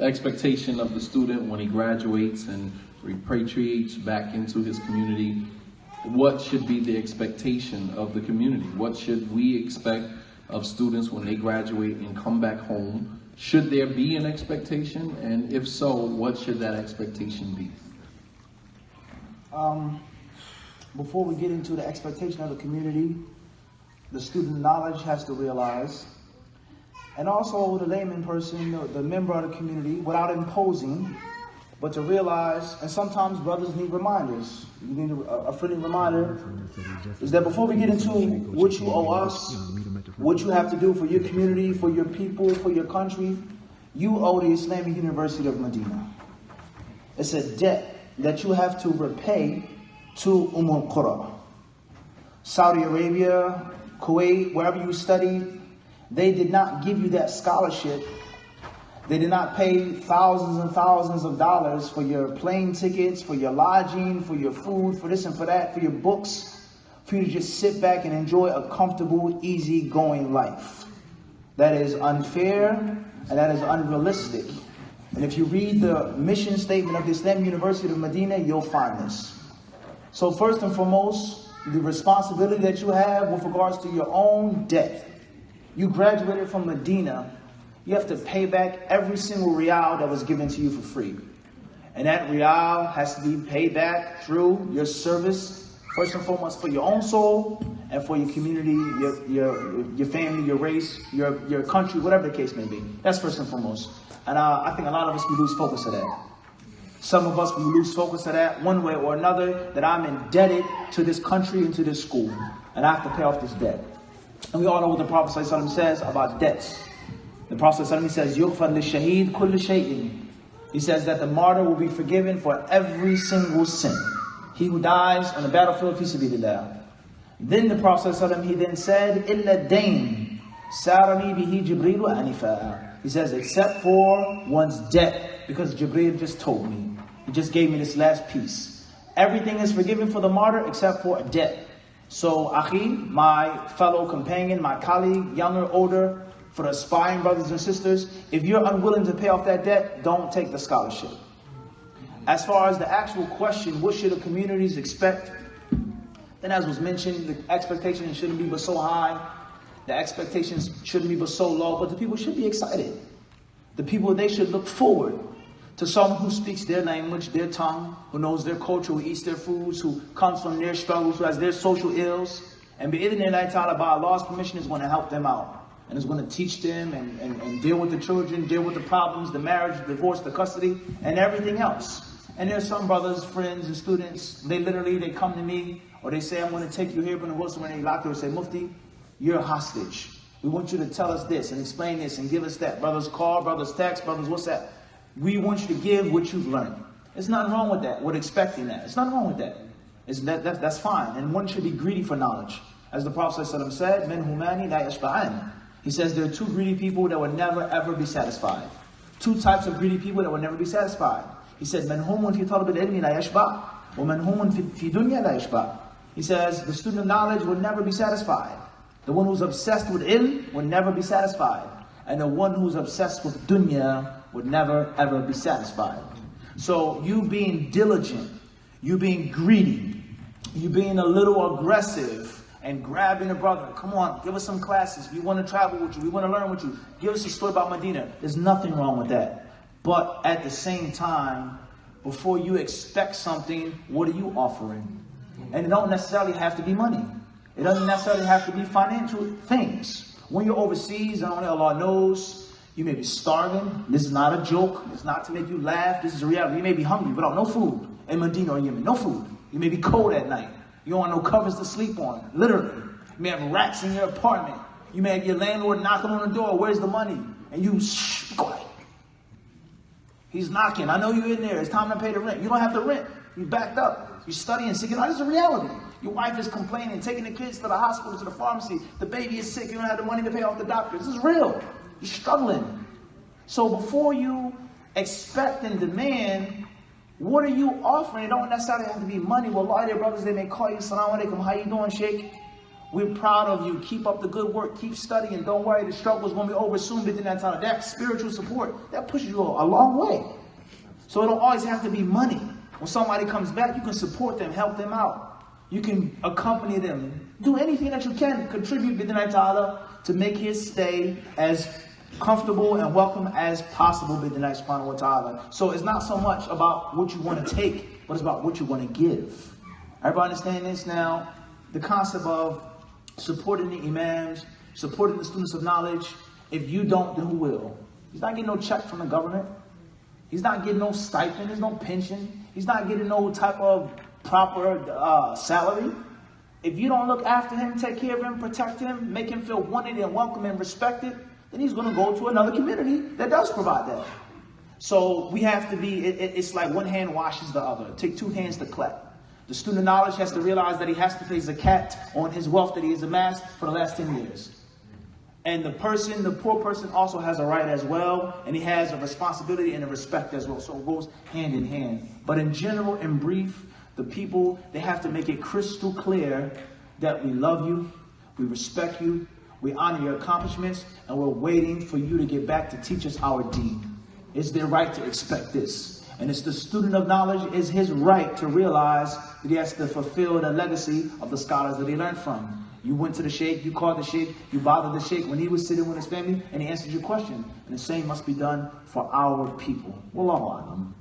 expectation of the student when he graduates and repatriates back into his community. What should be the expectation of the community? What should we expect of students when they graduate and come back home? Should there be an expectation? And if so, what should that expectation be? Before we get into the expectation of the community, the student knowledge has to realize, and also the layman person, the member of the community, without imposing, but to realize, and sometimes brothers need reminders. You need a friendly reminder, is that before we get into what you owe us, what you have to do for your community, for your people, for your country, you owe the Islamic University of Medina. It's a debt that you have to repay to al-Qura. Saudi Arabia, Kuwait, wherever you studied, they did not give you that scholarship. They did not pay thousands and thousands of dollars for your plane tickets, for your lodging, for your food, for this and for that, for your books, for you to just sit back and enjoy a comfortable, easy-going life. That is unfair and that is unrealistic. And if you read the mission statement of the Islamic University of Medina, you'll find this. So first and foremost, the responsibility that you have with regards to your own debt. You graduated from Medina, you have to pay back every single rial that was given to you for free. And that rial has to be paid back through your service, first and foremost for your own soul, and for your community, your family, your race, your country, whatever the case may be. That's first and foremost. And I think a lot of us, we lose focus of that. Some of us, we lose focus of that one way or another, that I'm indebted to this country and to this school, and I have to pay off this debt. And we all know what the Prophet ﷺ says about debts. The Prophet ﷺ says, يُغْفَرْ لِلشَّهِيدِ كُلُّ شَيْءٍ. He says that the martyr will be forgiven for every single sin. He who dies on the battlefield, fi sabilillah. Then the Prophet ﷺ, he then said, إِلَّا الدَّيْنِ سَارَنِي بِهِ جِبْرِيلُ أَنِفًا. He says, except for one's debt, because Jibreel just told me. He just gave me this last piece. Everything is forgiven for the martyr except for a debt. So, Akhi, my fellow companion, my colleague, younger, older, for the aspiring brothers and sisters, if you're unwilling to pay off that debt, don't take the scholarship. As far as the actual question, what should the communities expect? Then as was mentioned, the expectations shouldn't be but so high. The expectations shouldn't be but so low, but the people should be excited. The people, they should look forward to someone who speaks their language, their tongue, who knows their culture, who eats their foods, who comes from their struggles, who has their social ills. And bi'idhnillahi ta'ala, by Allah's permission, is going to help them out. And is going to teach them and deal with the children, deal with the problems, the marriage, the divorce, the custody, and everything else. And there's some brothers, friends, and students, they come to me, or they say, I'm going to take you here, but when they lock there, say, Mufti, you're a hostage. We want you to tell us this and explain this and give us that. Brothers call, brothers text, brothers WhatsApp. We want you to give what you've learned. There's nothing wrong with that, with expecting that. There's nothing wrong with that. That's fine. And one should be greedy for knowledge. As the Prophet ﷺ said, "Men humani la yashba'an." He says there are two greedy people that will never ever be satisfied. Two types of greedy people that will never be satisfied. He said, "Man humun fi talab al-ilmi la yashba', wa man humun fi dunya la yashba'." He says the student of knowledge will never be satisfied. The one who's obsessed with ilm will never be satisfied. And the one who's obsessed with dunya would never ever be satisfied. So you being diligent, you being greedy, you being a little aggressive and grabbing a brother, come on, give us some classes, we want to travel with you, we want to learn with you, give us a story about Medina. There's nothing wrong with that. But at the same time, before you expect something, what are you offering? And it don't necessarily have to be money. It doesn't necessarily have to be financial things. When you're overseas, and only Allah knows, you may be starving. This is not a joke. It's not to make you laugh. This is a reality. You may be hungry without no food in Medina or Yemen. No food. You may be cold at night. You don't want no covers to sleep on. Literally. You may have rats in your apartment. You may have your landlord knocking on the door. Where's the money? And you, shh, quiet. He's knocking. I know you're in there. It's time to pay the rent. You don't have the rent. You backed up. You're studying, seeking out. This is a reality. Your wife is complaining, taking the kids to the hospital, to the pharmacy. The baby is sick. You don't have the money to pay off the doctor. This is real. You're struggling. So before you expect and demand, what are you offering? It don't necessarily have to be money. Wallahi, their brothers, they may call you, Assalamu alaikum, how you doing, Sheikh? We're proud of you. Keep up the good work. Keep studying. Don't worry, the struggle is going to be over soon. That spiritual support, that pushes you a long way. So it don't always have to be money. When somebody comes back, you can support them, help them out. You can accompany them. Do anything that you can. Contribute to make his stay as comfortable and welcome as possible. So it's not so much about what you want to take, but it's about what you want to give. Everybody understand this now? The concept of supporting the imams, supporting the students of knowledge. If you don't, then who will? He's not getting no check from the government. He's not getting no stipend. There's no pension. He's not getting no type of proper salary. If you don't look after him, take care of him, protect him, make him feel wanted and welcome and respected, then he's going to go to another community that does provide that. So we have to be, it's like one hand washes the other. Take two hands to clap. The student of knowledge has to realize that he has to pay zakat on his wealth that he has amassed for the last 10 years. And the poor person also has a right as well, and he has a responsibility and a respect as well. So it goes hand in hand. But in general, in brief, the people, they have to make it crystal clear that we love you, we respect you, we honor your accomplishments, and we're waiting for you to get back to teach us our deen. It's their right to expect this. And it's the student of knowledge, is his right to realize that he has to fulfill the legacy of the scholars that he learned from. You went to the sheikh, you called the sheikh, you bothered the sheikh when he was sitting with his family, and he answered your question. And the same must be done for our people. Wallahu a'lam.